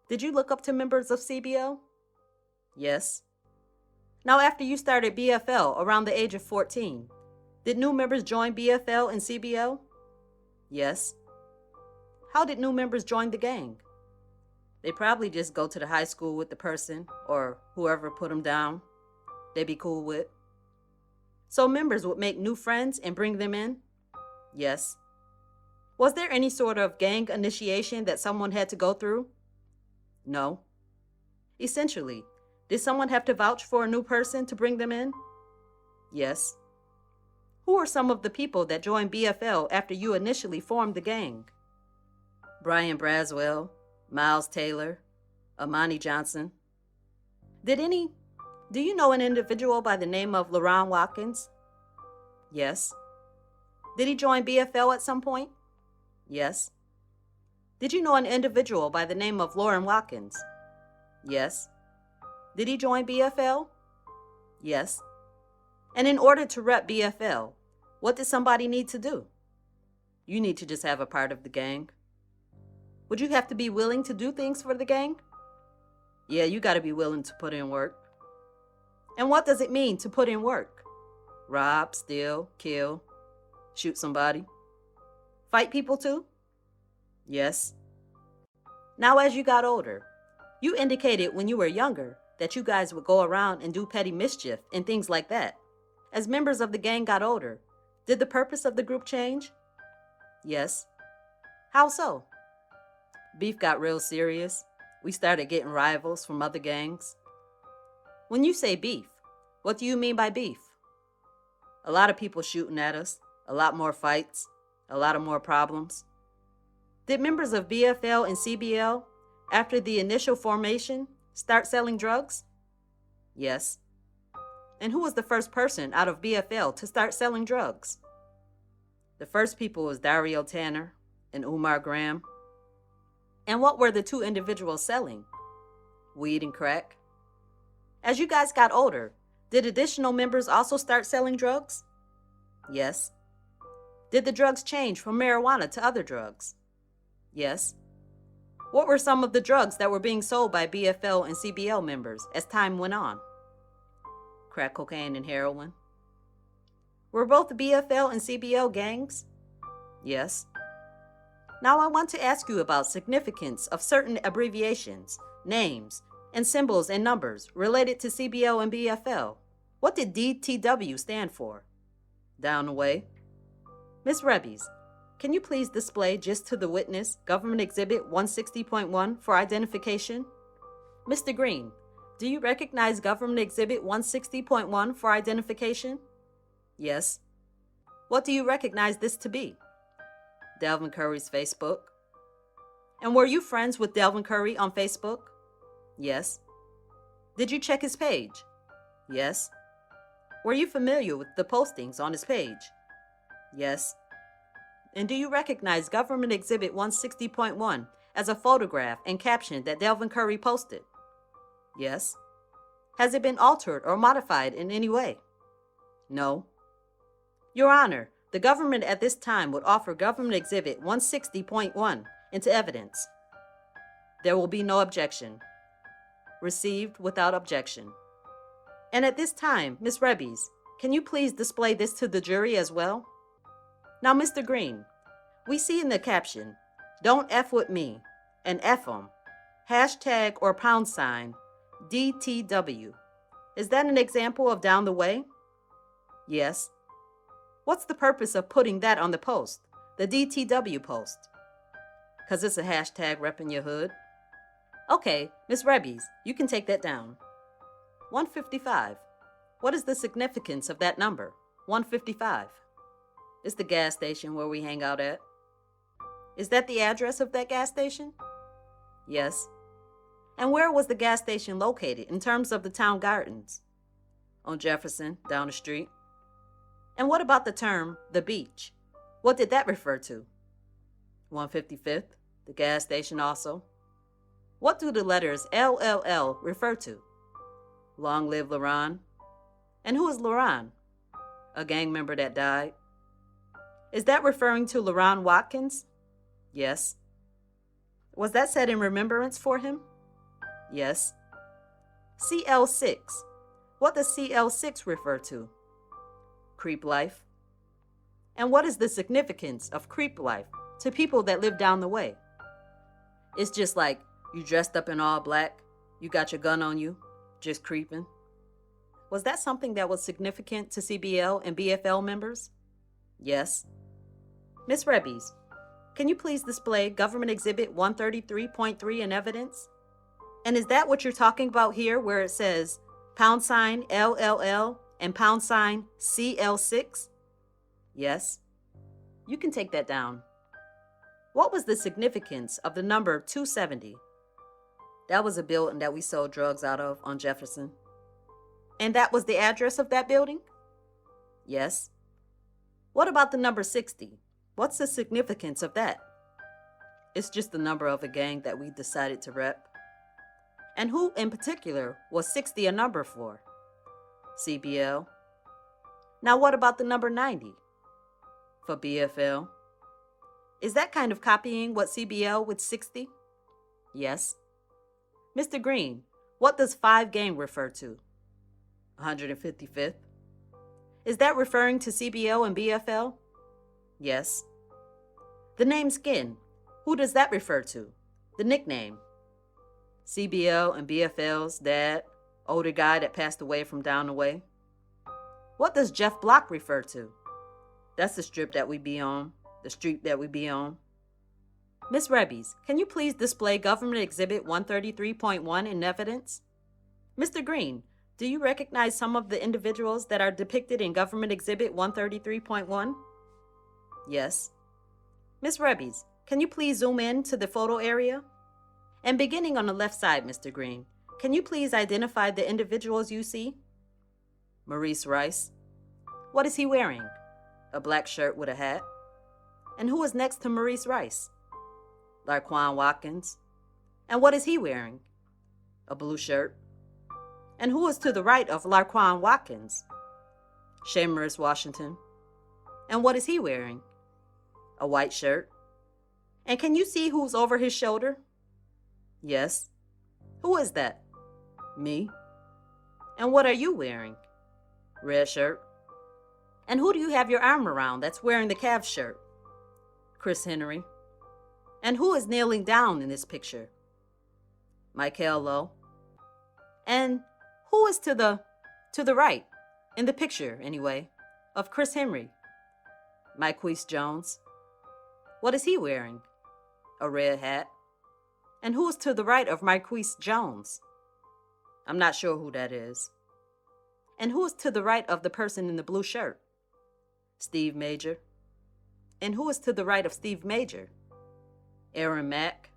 Did you look up to members of CBL? Yes. Now, after you started BFL around the age of 14, did new members join BFL and CBL? Yes. How did new members join the gang? They probably just go to the high school with the person or whoever put them down they'd be cool with. So members would make new friends and bring them in? Yes. Was there any sort of gang initiation that someone had to go through? No. Essentially, did someone have to vouch for a new person to bring them in? Yes. Who are some of the people that joined BFL after you initially formed the gang? Brian Braswell, Miles Taylor, Amani Johnson. Do you know an individual by the name of Raekwon Watkins? Yes. Did he join BFL at some point? Yes. Did you know an individual by the name of Lauren Watkins? Yes. Did he join BFL? Yes. And in order to rep BFL, what did somebody need to do? You need to just have a part of the gang. Would you have to be willing to do things for the gang? Yeah, you gotta be willing to put in work. And what does it mean to put in work? Rob, steal, kill, shoot somebody. Fight people too? Yes. Now, as you got older, you indicated when you were younger that you guys would go around and do petty mischief and things like that. As members of the gang got older, did the purpose of the group change? Yes. How so? Beef got real serious. We started getting rivals from other gangs. When you say beef, what do you mean by beef? A lot of people shooting at us, a lot more fights, a lot of more problems. Did members of BFL and CBL, after the initial formation, start selling drugs? Yes. And who was the first person out of BFL to start selling drugs? The first people was Dario Tanner and Umar Graham. And what were the two individuals selling? Weed and crack. As you guys got older, did additional members also start selling drugs? Yes. Did the drugs change from marijuana to other drugs? Yes. What were some of the drugs that were being sold by BFL and CBL members as time went on? Crack cocaine and heroin. Were both the BFL and CBL gangs? Yes. Now I want to ask you about significance of certain abbreviations, names, and symbols and numbers related to CBL and BFL. What did DTW stand for? Down the way. Ms. Rebbies, can you please display just to the witness Government Exhibit 160.1 for identification? Mr. Green, do you recognize Government Exhibit 160.1 for identification? Yes. What do you recognize this to be? Delvin Curry's Facebook. And were you friends with Delvin Curry on Facebook? Yes. Did you check his page? Yes. Were you familiar with the postings on his page? Yes. And do you recognize Government Exhibit 160.1 as a photograph and caption that Delvin Curry posted? Yes. Has it been altered or modified in any way? No. Your Honor, the government at this time would offer Government Exhibit 160.1 into evidence. There will be no objection. Received without objection. And at this time, Ms. Rebbies, can you please display this to the jury as well? Now, Mr. Green, we see in the caption, "Don't F with me," and F 'em, hashtag or pound sign, DTW. Is that an example of down the way? Yes. What's the purpose of putting that on the post, the DTW post? 'Cause it's a hashtag repping your hood. Okay, Ms. Rebbies, you can take that down. 155. What is the significance of that number, 155? It's the gas station where we hang out at. Is that the address of that gas station? Yes. And where was the gas station located in terms of the town gardens? On Jefferson, down the street. And what about the term, the beach? What did that refer to? 155th, the gas station also. What do the letters LLL refer to? Long live Laron. And who is Laron? A gang member that died. Is that referring to Raekwon Watkins? Yes. Was that said in remembrance for him? Yes. CL6. What does CL6 refer to? Creep life. And what is the significance of creep life to people that live down the way? It's just like you dressed up in all black, you got your gun on you, just creeping. Was that something that was significant to CBL and BFL members? Yes. Ms. Rebbies, can you please display Government Exhibit 133.3 in evidence? And is that what you're talking about here where it says # LLL and # CL6? Yes. You can take that down. What was the significance of the number 270? That was a building that we sold drugs out of on Jefferson. And that was the address of that building? Yes. What about the number 60? What's the significance of that? It's just the number of a gang that we decided to rep. And who in particular was 60 a number for? CBL. Now what about the number 90? For BFL. Is that kind of copying what CBL with 60? Yes. Mr. Green, what does 5 gang refer to? 155th. Is that referring to CBL and BFL? Yes. The name Skin, who does that refer to? The nickname. CBL and BFL's dad, older guy that passed away from down the way. What does Jeff Block refer to? That's the strip that we be on, the street that we be on. Ms. Rebbies, can you please display Government Exhibit 133.1 in evidence? Mr. Green, do you recognize some of the individuals that are depicted in Government Exhibit 133.1? Yes. Ms. Rebbies, can you please zoom in to the photo area? And beginning on the left side, Mr. Green, can you please identify the individuals you see? Maurice Rice. What is he wearing? A black shirt with a hat. And who is next to Maurice Rice? Raekwon Watkins. And what is he wearing? A blue shirt. And who is to the right of Raekwon Watkins? Shamerus Washington. And what is he wearing? A white shirt. And can you see who's over his shoulder? Yes. Who is that? Me. And what are you wearing? Red shirt. And who do you have your arm around that's wearing the Cavs shirt? Chris Henry. And who is kneeling down in this picture? Michael Lowe. And who is to the right, in the picture anyway, of Chris Henry? Marquise Jones. What is he wearing? A red hat. And who is to the right of Marquise Jones? I'm not sure who that is. And who is to the right of the person in the blue shirt? Steve Major. And who is to the right of Steve Major? Aaron Mack.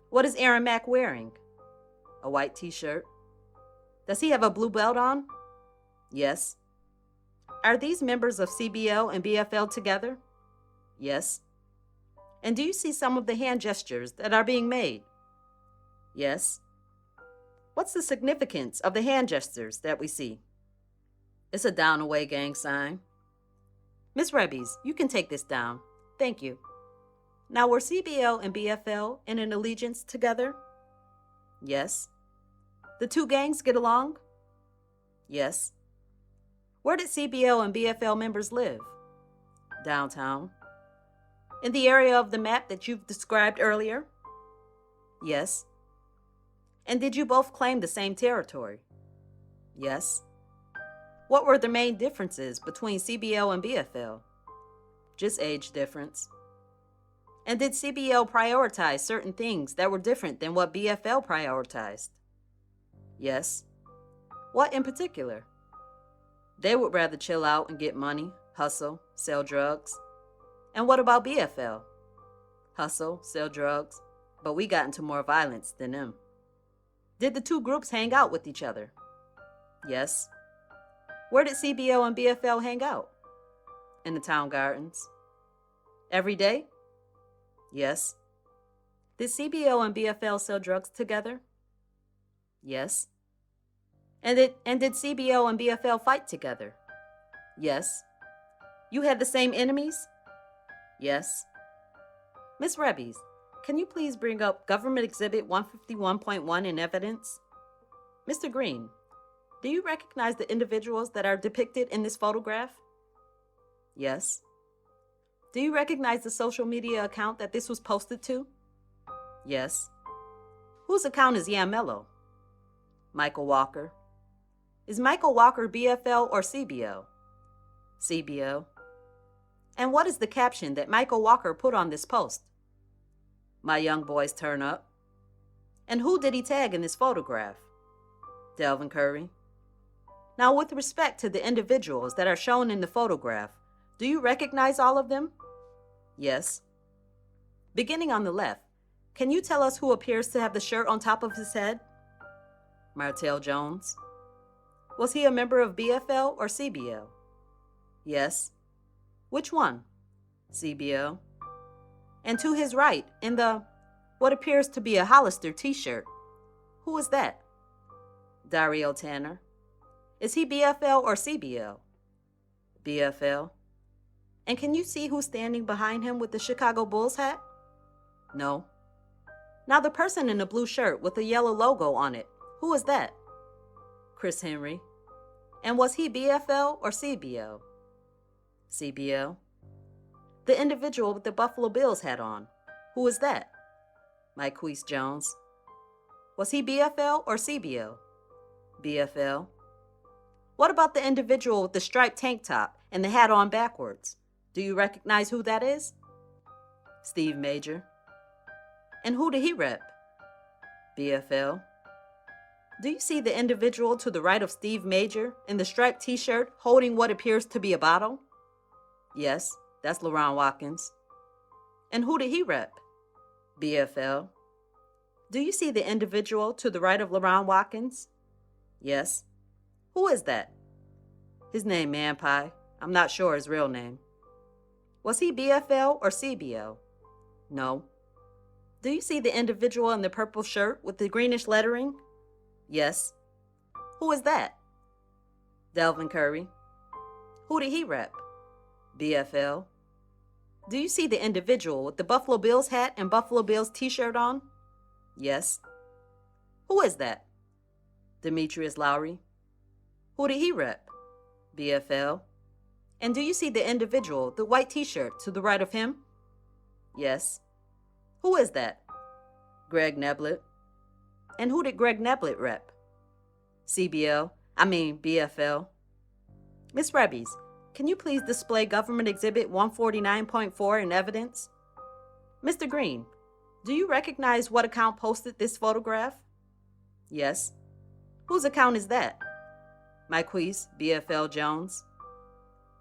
What is Aaron Mack wearing? A white t-shirt. Does he have a blue belt on? Yes. Are these members of CBL and BFL together? Yes. And do you see some of the hand gestures that are being made? Yes. What's the significance of the hand gestures that we see? It's a down away gang sign. Ms. Rebbies, you can take this down. Thank you. Now, were CBL and BFL in an allegiance together? Yes. The two gangs get along? Yes. Where did CBL and BFL members live? Downtown. In the area of the map that you've described earlier? Yes. And did you both claim the same territory? Yes. What were the main differences between CBL and BFL? Just age difference. And did CBL prioritize certain things that were different than what BFL prioritized? Yes. What in particular? They would rather chill out and get money, hustle, sell drugs. And what about BFL? Hustle, sell drugs, but we got into more violence than them. Did the two groups hang out with each other? Yes. Where did CBL and BFL hang out? In the town gardens. Every day? Yes. Did CBL and BFL sell drugs together? Yes. And did CBL and BFL fight together? Yes. You had the same enemies? Yes. Ms. Rebbies, Can you please bring up Government Exhibit 151.1 in evidence? Mr. Green, do you recognize the individuals that are depicted in this photograph? Yes. Do you recognize the social media account that this was posted to? Yes. Whose account is Yamello? Michael Walker. Is Michael Walker BFL or CBL? CBL. And what is the caption that Michael Walker put on this post? My young boys turn up. And who did he tag in this photograph? Delvin Curry. Now, with respect to the individuals that are shown in the photograph, do you recognize all of them? Yes. Beginning on the left, can you tell us who appears to have the shirt on top of his head? Martell Jones. Was he a member of BFL or CBL? Yes. Which one? CBL. And to his right, in the what appears to be a Hollister t-shirt, who is that? Dario Tanner. Is he BFL or CBL? BFL. And can you see who's standing behind him with the Chicago Bulls hat? No. Now the person in the blue shirt with the yellow logo on it, who is that? Chris Henry. And was he BFL or CBL? CBL. The individual with the Buffalo Bills hat on, who is that? Myquise Jones. Was he BFL or CBL? BFL. What about the individual with the striped tank top and the hat on backwards? Do you recognize who that is? Steve Major. And who did he rep? BFL. Do you see the individual to the right of Steve Major in the striped t-shirt holding what appears to be a bottle? Yes, that's LaRon Watkins. And who did he rep? BFL. Do you see the individual to the right of LaRon Watkins? Yes. Who is that? His name Man Pie. I'm not sure his real name. Was he BFL or CBL? No. Do you see the individual in the purple shirt with the greenish lettering? Yes. Who is that? Delvin Curry. Who did he rep? BFL. Do you see the individual with the Buffalo Bills hat and Buffalo Bills t-shirt on? Yes. Who is that? Demetrius Lowry. Who did he rep? BFL. And do you see the individual, the white t-shirt to the right of him? Yes. Who is that? Greg Neblett. And who did Greg Neblett rep? BFL. Miss Rebbies, can you please display Government Exhibit 149.4 in evidence? Mr. Green, do you recognize what account posted this photograph? Yes. Whose account is that? Myquise BFL Jones.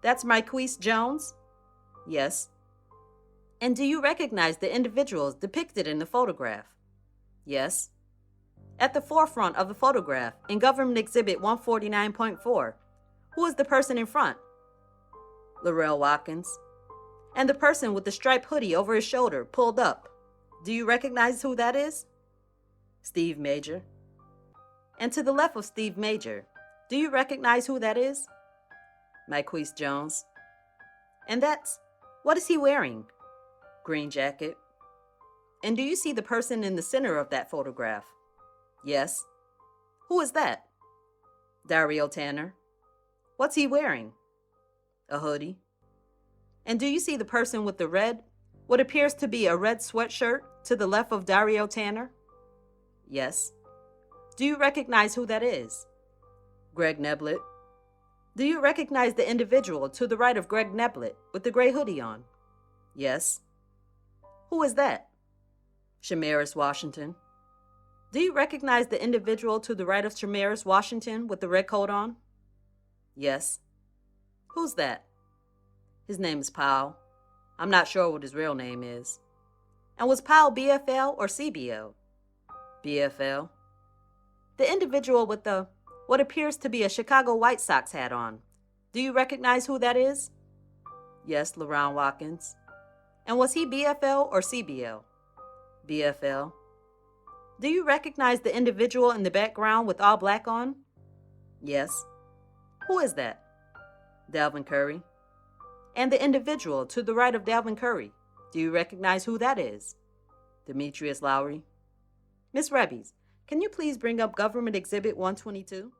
That's Myquise Jones? Yes. And do you recognize the individuals depicted in the photograph? Yes. At the forefront of the photograph, in Government Exhibit 149.4, who is the person in front? Larrell Watkins. And the person with the striped hoodie over his shoulder, pulled up, do you recognize who that is? Steve Major. And to the left of Steve Major, do you recognize who that is? Myquise Jones. And what is he wearing? Green jacket. And do you see the person in the center of that photograph? Yes. Who is that? Dario Tanner. What's he wearing? A hoodie. And do you see the person with what appears to be a red sweatshirt to the left of Dario Tanner? Yes. Do you recognize who that is? Greg Neblett. Do you recognize the individual to the right of Greg Neblett with the gray hoodie on? Yes. Who is that? Shamaris Washington. Do you recognize the individual to the right of Shamaris Washington with the red coat on? Yes. Who's that? His name is Powell. I'm not sure what his real name is. And was Powell BFL or CBL? BFL. The individual with what appears to be a Chicago White Sox hat on, do you recognize who that is? Yes, LaRon Watkins. And was he BFL or CBL? BFL. Do you recognize the individual in the background with all black on? Yes. Who is that? Delvin Curry. And the individual to the right of Delvin Curry, do you recognize who that is? Demetrius Lowry. Ms. Rebbies, can you please bring up Government Exhibit 122?